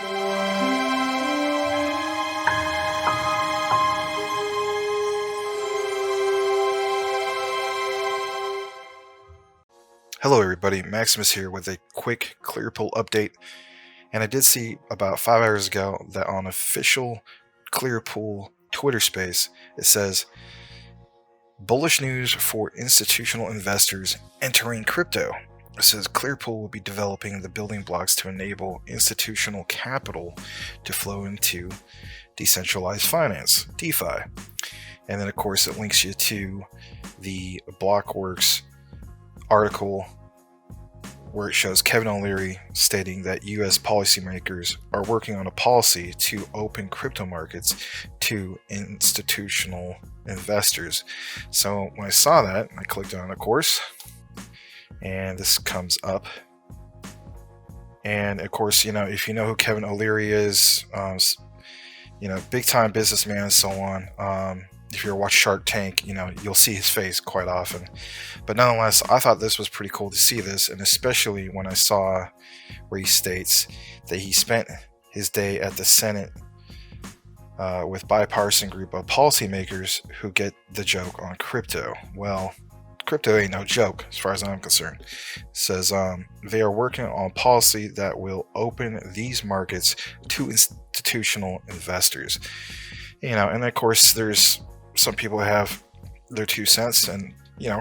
Hello everybody, Maximus here with a quick Clearpool update. And I did see about 5 hours ago that on official Clearpool Twitter space, it says, bullish news for institutional investors entering crypto. It says Clearpool will be developing the building blocks to enable institutional capital to flow into decentralized finance, DeFi. And then of course it links you to the Blockworks article where it shows Kevin O'Leary stating that U.S. policymakers are working on a policy to open crypto markets to institutional investors. So when I saw that, I clicked on it, of course, and this comes up. And of course, if you know who Kevin O'Leary is, big time businessman and so on. If you ever watch Shark Tank, you'll see his face quite often. But nonetheless, I thought this was pretty cool to see this, and especially when I saw where he states that he spent his day at the Senate with bipartisan group of policymakers who get the joke on crypto. Well, crypto ain't no joke as far as I'm concerned. It says they are working on policy that will open these markets to institutional investors. And of course there's some people have their 2 cents, and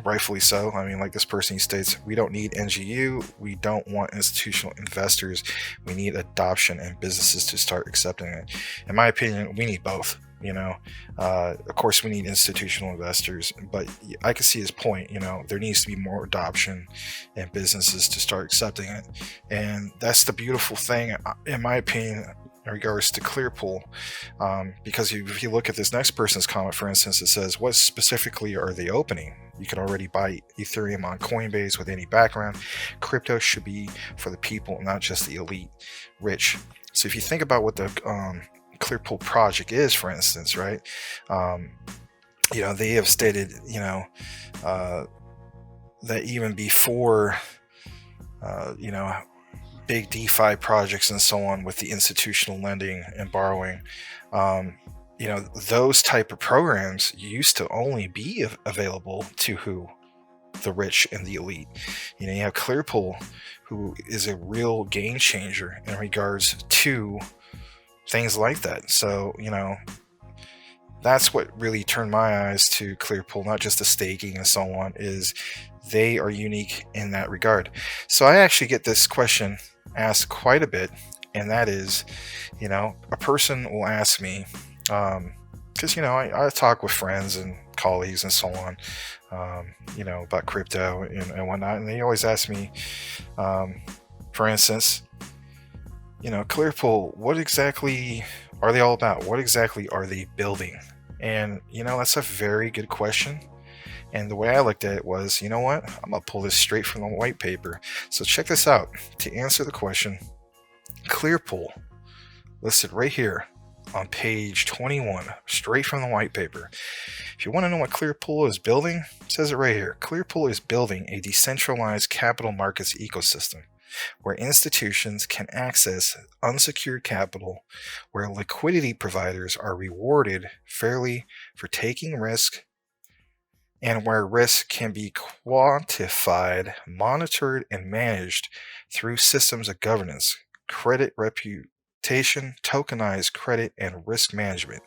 rightfully so. I mean, like this person, he states, we don't need NGU, we don't want institutional investors, we need adoption and businesses to start accepting it. In my opinion, we need both. Of course we need institutional investors, but I can see his point. There needs to be more adoption and businesses to start accepting it, and that's the beautiful thing, in my opinion, in regards to Clearpool, because if you look at this next person's comment, for instance, it says, what specifically are they opening? You can already buy Ethereum on Coinbase with any background. Crypto should be for the people, not just the elite rich. So if you think about what the Clearpool project is, for instance, right? They have stated, that even before, big DeFi projects and so on with the institutional lending and borrowing, those type of programs used to only be available to who? The rich and the elite. You have Clearpool, who is a real game changer in regards to things like that. So, that's what really turned my eyes to Clearpool, not just the staking and so on, is they are unique in that regard. So I actually get this question asked quite a bit, and that is, a person will ask me, because I talk with friends and colleagues and so on, about crypto and whatnot, and they always ask me, for instance, Clearpool, what exactly are they all about? What exactly are they building? And that's a very good question. And the way I looked at it was, you know what? I'm going to pull this straight from the white paper. So check this out. To answer the question, Clearpool, listed right here on page 21, straight from the white paper. If you want to know what Clearpool is building, it says it right here. Clearpool is building a decentralized capital markets ecosystem where institutions can access unsecured capital, where liquidity providers are rewarded fairly for taking risk, and where risk can be quantified, monitored, and managed through systems of governance, credit reputation, tokenized credit, and risk management.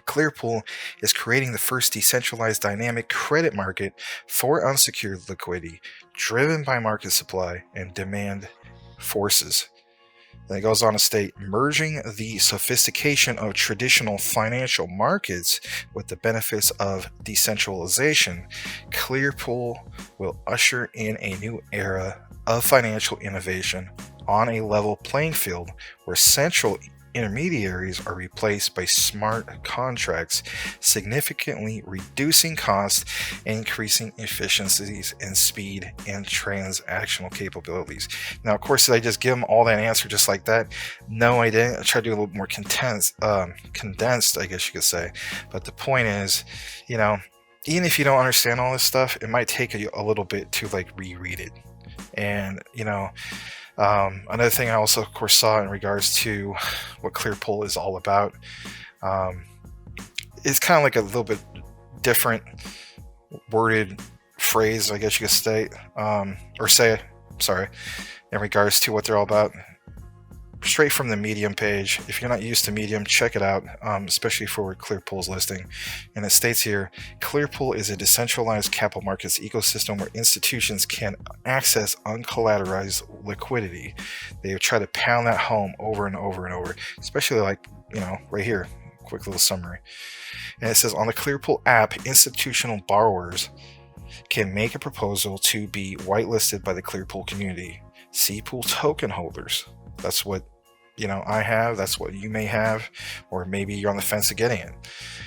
Clearpool is creating the first decentralized dynamic credit market for unsecured liquidity, driven by market supply and demand forces. Then it goes on to state, merging the sophistication of traditional financial markets with the benefits of decentralization, Clearpool will usher in a new era of financial innovation on a level playing field where central intermediaries are replaced by smart contracts, significantly reducing costs and increasing efficiencies and speed and transactional capabilities. Now, of course, did I just give them all that answer just like that? No, I didn't. I tried to do a little more condensed, I guess you could say. But the point is, even if you don't understand all this stuff, it might take a little bit to reread it. And, Another thing I also, of course, saw in regards to what Clearpool is all about, um, it's kind of like a little bit different worded phrase, I guess you could state, or say, sorry, in regards to what they're all about. Straight from the Medium page. If you're not used to Medium, check it out, especially for Clearpool's listing. And it states here, Clearpool is a decentralized capital markets ecosystem where institutions can access uncollateralized liquidity. They try to pound that home over and over and over, especially like, right here, quick little summary. And it says, on the Clearpool app, institutional borrowers can make a proposal to be whitelisted by the Clearpool community. CPOOL token holders, that's what I have, that's what you may have, or maybe you're on the fence of getting it.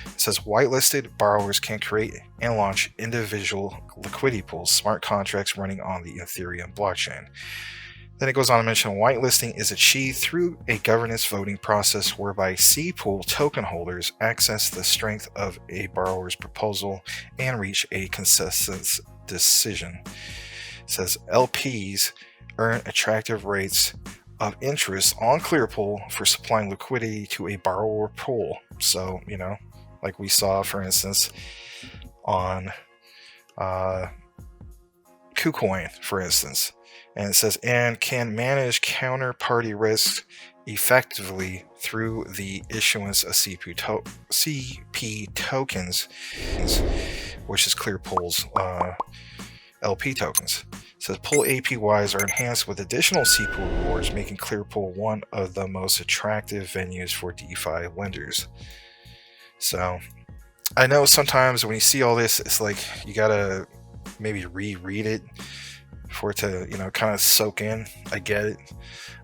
It says whitelisted borrowers can create and launch individual liquidity pools, smart contracts running on the Ethereum blockchain. Then it goes on to mention whitelisting is achieved through a governance voting process whereby CPOOL token holders access the strength of a borrower's proposal and reach a consensus decision. It says LPs earn attractive rates of interest on Clearpool for supplying liquidity to a borrower pool. So, like we saw, for instance, on KuCoin, for instance. And it says, and can manage counterparty risk effectively through the issuance of CP tokens, which is Clearpool's LP tokens. It says pool APYs are enhanced with additional CPOOL rewards, making Clearpool one of the most attractive venues for DeFi lenders. So I know sometimes when you see all this, it's like you gotta maybe reread it for it to kind of soak in. I get it,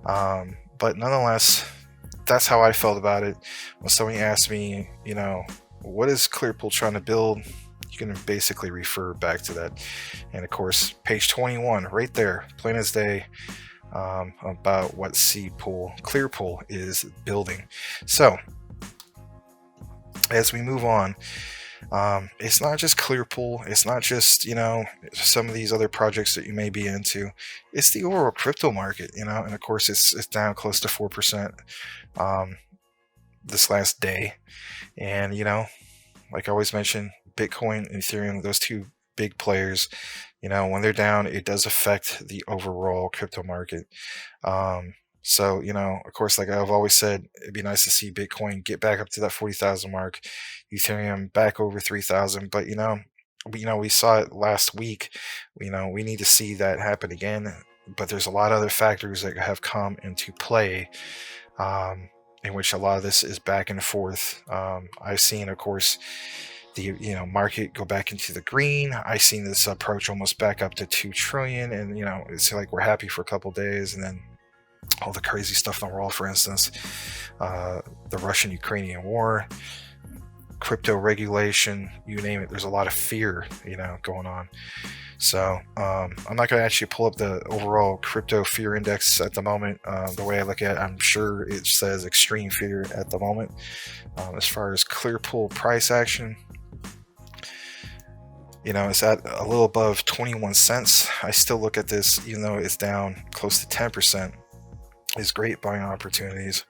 but nonetheless, that's how I felt about it. When somebody asked me, what is Clearpool trying to build, you can basically refer back to that. And of course, page 21 right there, plain as day, about what Clearpool is building. So as we move on, it's not just Clearpool, it's not just some of these other projects that you may be into, it's the overall crypto market, and of course it's down close to 4% this last day. And like I always mention, Bitcoin and Ethereum, those two big players, when they're down, it does affect the overall crypto market. So, of course, like I've always said, it'd be nice to see Bitcoin get back up to that 40,000 mark, Ethereum back over 3,000. But, we saw it last week. We need to see that happen again. But there's a lot of other factors that have come into play, in which a lot of this is back and forth. I've seen, of course, the market go back into the green. I've seen this approach almost back up to 2 trillion, and it's like we're happy for a couple days, and then all the crazy stuff in the world, for instance, the Russian-Ukrainian war, crypto regulation, you name it. There's a lot of fear, going on. So I'm not going to actually pull up the overall crypto fear index at the moment. The way I look at it, I'm sure it says extreme fear at the moment. As far as Clearpool price action, it's at a little above 21 cents. I still look at this, even though it's down close to 10%, is great buying opportunities.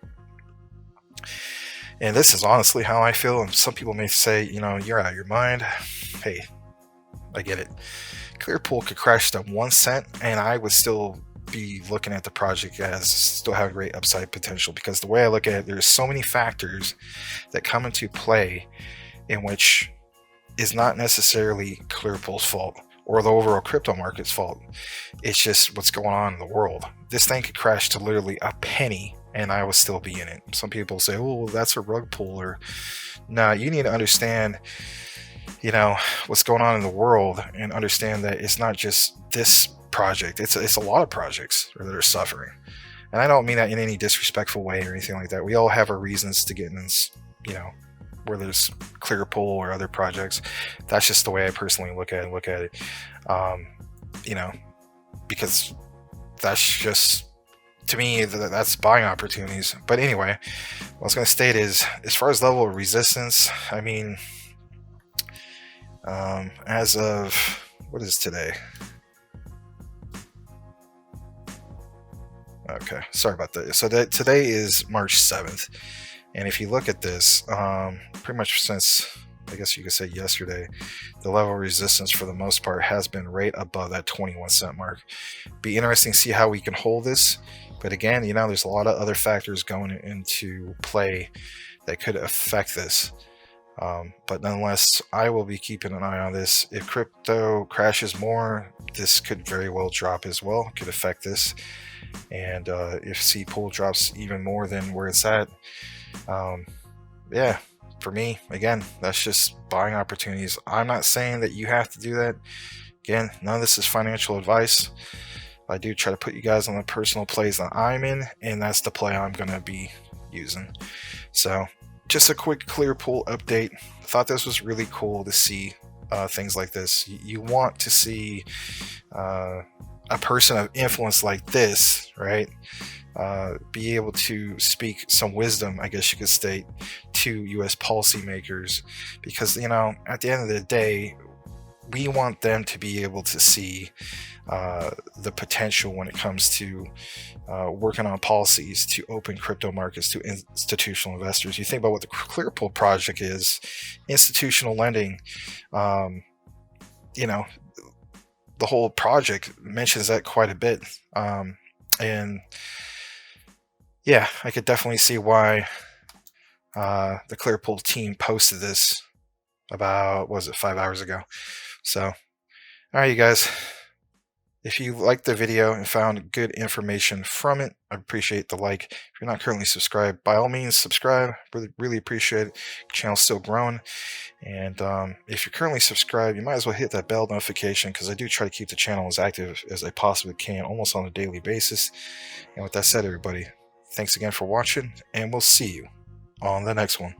And this is honestly how I feel. And some people may say, you're out of your mind. Hey, I get it. Clearpool could crash to 1 cent, and I would still be looking at the project as still have great upside potential, because the way I look at it, there's so many factors that come into play in which is not necessarily Clearpool's fault or the overall crypto market's fault. It's just what's going on in the world. This thing could crash to literally a penny and I would still be in it. Some people say, oh, that's a rug pull, or no, you need to understand what's going on in the world and understand that it's not just this project, it's a lot of projects that are suffering. And I don't mean that in any disrespectful way or anything like that. We all have our reasons to get in this, whether it's Clearpool or other projects. That's just the way I personally look at it. Because that's just, to me, that's buying opportunities. But anyway, what I was going to state is, as far as level of resistance, I mean, as of, what is today? Okay, sorry about that. So today is March 7th, and if you look at this, pretty much since, I guess you could say yesterday, the level of resistance for the most part has been right above that 21 cent mark. Be interesting to see how we can hold this. But again, there's a lot of other factors going into play that could affect this. But nonetheless, I will be keeping an eye on this. If crypto crashes more, this could very well drop as well. Could affect this. And if CPOOL drops even more than where it's at, yeah, for me, again, that's just buying opportunities. I'm not saying that you have to do that. Again, none of this is financial advice. I do try to put you guys on the personal plays that I'm in, and that's the play I'm going to be using. So, just a quick Clearpool update. I thought this was really cool to see things like this. You want to see a person of influence like this, right? Be able to speak some wisdom, I guess you could state, to U.S. policymakers, because at the end of the day, we want them to be able to see the potential when it comes to working on policies to open crypto markets to institutional investors. You think about what the Clearpool project is, institutional lending. The whole project mentions that quite a bit, and yeah, I could definitely see why the Clearpool team posted this about, what was it, 5 hours ago. So, all right, you guys, if you liked the video and found good information from it, I appreciate the like. If you're not currently subscribed, by all means, subscribe. Really appreciate it. The channel's still growing. And if you're currently subscribed, you might as well hit that bell notification, because I do try to keep the channel as active as I possibly can, almost on a daily basis. And with that said, everybody, thanks again for watching, and we'll see you on the next one.